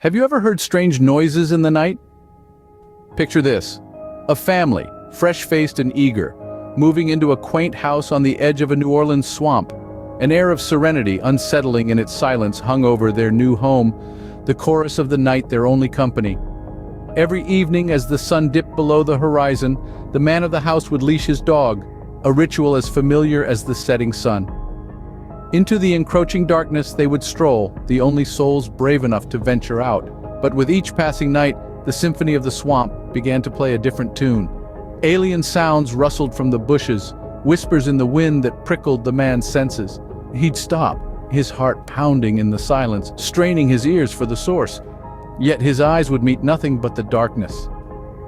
Have you ever heard strange noises in the night? Picture this: a family, fresh-faced and eager, moving into a quaint house on the edge of a New Orleans swamp. An air of serenity, unsettling in its silence, hung over their new home, the chorus of the night their only company. Every evening as the sun dipped below the horizon, the man of the house would leash his dog, a ritual as familiar as the setting sun. Into the encroaching darkness they would stroll, the only souls brave enough to venture out. But with each passing night, the symphony of the swamp began to play a different tune. Alien sounds rustled from the bushes, whispers in the wind that prickled the man's senses. He'd stop, his heart pounding in the silence, straining his ears for the source. Yet his eyes would meet nothing but the darkness.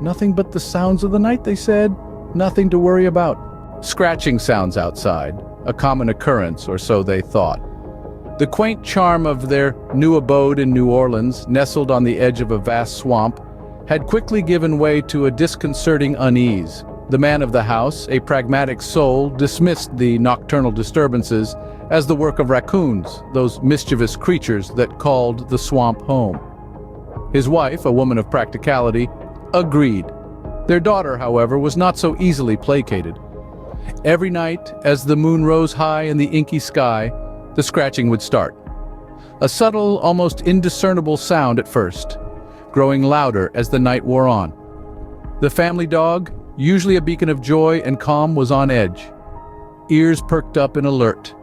Nothing but the sounds of the night, they said. Nothing to worry about. Scratching sounds outside, a common occurrence, or so they thought. The quaint charm of their new abode in New Orleans, nestled on the edge of a vast swamp, had quickly given way to a disconcerting unease. The man of the house, a pragmatic soul, dismissed the nocturnal disturbances as the work of raccoons, those mischievous creatures that called the swamp home. His wife, a woman of practicality, agreed. Their daughter, however, was not so easily placated. Every night, as the moon rose high in the inky sky, the scratching would start. A subtle, almost indiscernible sound at first, growing louder as the night wore on. The family dog, usually a beacon of joy and calm, was on edge. Ears perked up in alert,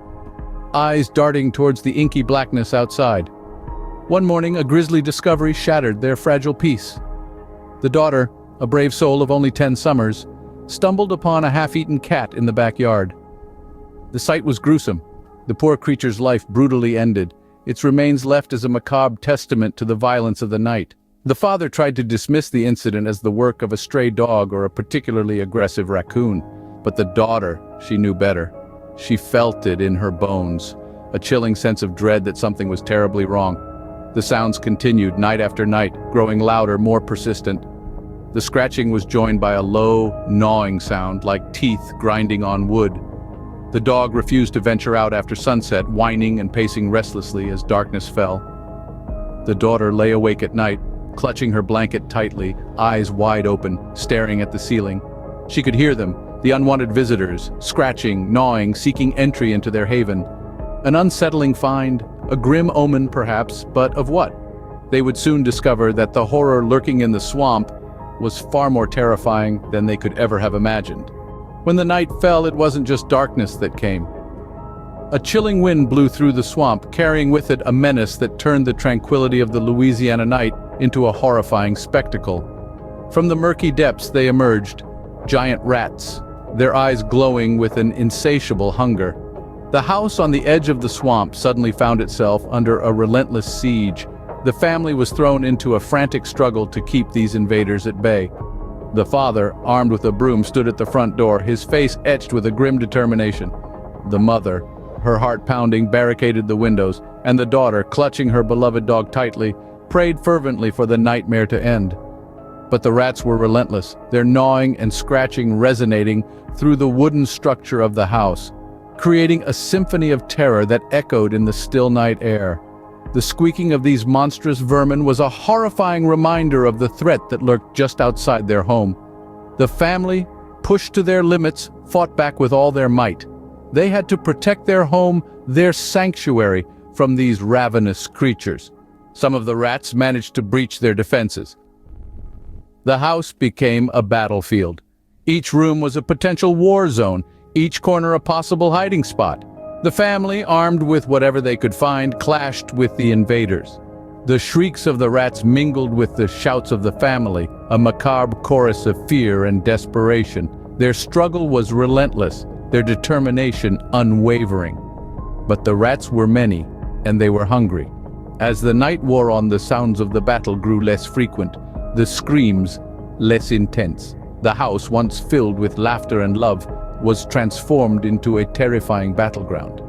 eyes darting towards the inky blackness outside. One morning, a grisly discovery shattered their fragile peace. The daughter, a brave soul of only 10 summers, stumbled upon a half-eaten cat in the backyard. The sight was gruesome. The poor creature's life brutally ended, its remains left as a macabre testament to the violence of the night. The father tried to dismiss the incident as the work of a stray dog or a particularly aggressive raccoon, but the daughter, she knew better. She felt it in her bones, a chilling sense of dread that something was terribly wrong. The sounds continued night after night, growing louder, more persistent. The scratching was joined by a low, gnawing sound, like teeth grinding on wood. The dog refused to venture out after sunset, whining and pacing restlessly as darkness fell. The daughter lay awake at night, clutching her blanket tightly, eyes wide open, staring at the ceiling. She could hear them, the unwanted visitors, scratching, gnawing, seeking entry into their haven. An unsettling find, a grim omen perhaps, but of what? They would soon discover that the horror lurking in the swamp was far more terrifying than they could ever have imagined. When the night fell, it wasn't just darkness that came. A chilling wind blew through the swamp, carrying with it a menace that turned the tranquility of the Louisiana night into a horrifying spectacle. From the murky depths they emerged, giant rats, their eyes glowing with an insatiable hunger. The house on the edge of the swamp suddenly found itself under a relentless siege. The family was thrown into a frantic struggle to keep these invaders at bay. The father, armed with a broom, stood at the front door, his face etched with a grim determination. The mother, her heart pounding, barricaded the windows, and the daughter, clutching her beloved dog tightly, prayed fervently for the nightmare to end. But the rats were relentless, their gnawing and scratching resonating through the wooden structure of the house, creating a symphony of terror that echoed in the still night air. The squeaking of these monstrous vermin was a horrifying reminder of the threat that lurked just outside their home. The family, pushed to their limits, fought back with all their might. They had to protect their home, their sanctuary, from these ravenous creatures. Some of the rats managed to breach their defenses. The house became a battlefield. Each room was a potential war zone, each corner a possible hiding spot. The family, armed with whatever they could find, clashed with the invaders. The shrieks of the rats mingled with the shouts of the family, a macabre chorus of fear and desperation. Their struggle was relentless, their determination unwavering. But the rats were many, and they were hungry. As the night wore on, the sounds of the battle grew less frequent, the screams less intense. The house, once filled with laughter and love, was transformed into a terrifying battleground.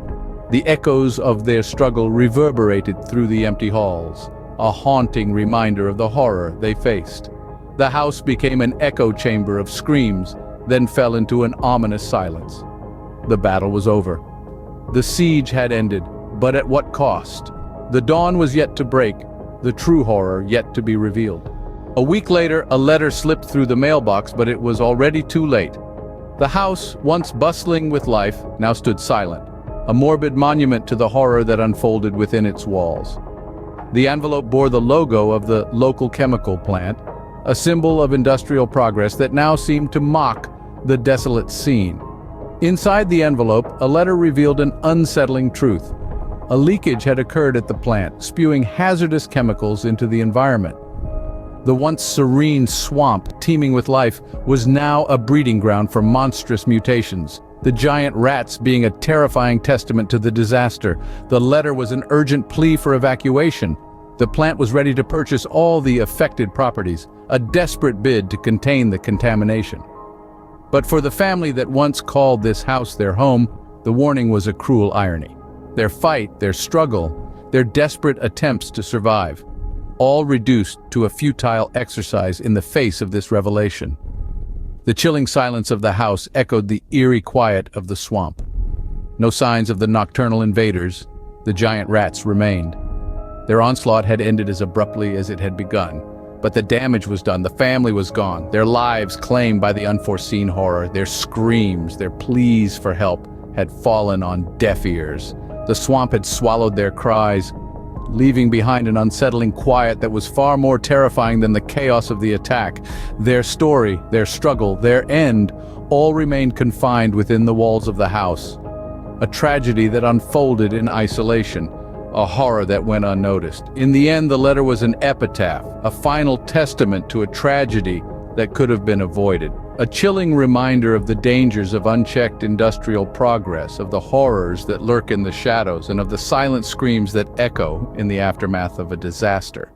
The echoes of their struggle reverberated through the empty halls, a haunting reminder of the horror they faced. The house became an echo chamber of screams, then fell into an ominous silence. The battle was over. The siege had ended, but at what cost? The dawn was yet to break, the true horror yet to be revealed. A week later, a letter slipped through the mailbox, but it was already too late. The house, once bustling with life, now stood silent, a morbid monument to the horror that unfolded within its walls. The envelope bore the logo of the local chemical plant, a symbol of industrial progress that now seemed to mock the desolate scene. Inside the envelope, a letter revealed an unsettling truth. A leakage had occurred at the plant, spewing hazardous chemicals into the environment. The once serene swamp, teeming with life, was now a breeding ground for monstrous mutations, the giant rats being a terrifying testament to the disaster. The letter was an urgent plea for evacuation. The plant was ready to purchase all the affected properties, a desperate bid to contain the contamination. But for the family that once called this house their home, the warning was a cruel irony. Their fight, their struggle, their desperate attempts to survive, all reduced to a futile exercise in the face of this revelation. The chilling silence of the house echoed the eerie quiet of the swamp. No signs of the nocturnal invaders, the giant rats remained. Their onslaught had ended as abruptly as it had begun, but the damage was done, the family was gone, their lives claimed by the unforeseen horror, their screams, their pleas for help had fallen on deaf ears. The swamp had swallowed their cries, leaving behind an unsettling quiet that was far more terrifying than the chaos of the attack. Their story, their struggle, their end, all remained confined within the walls of the house. A tragedy that unfolded in isolation, a horror that went unnoticed. In the end, the letter was an epitaph, a final testament to a tragedy that could have been avoided. A chilling reminder of the dangers of unchecked industrial progress, of the horrors that lurk in the shadows, and of the silent screams that echo in the aftermath of a disaster.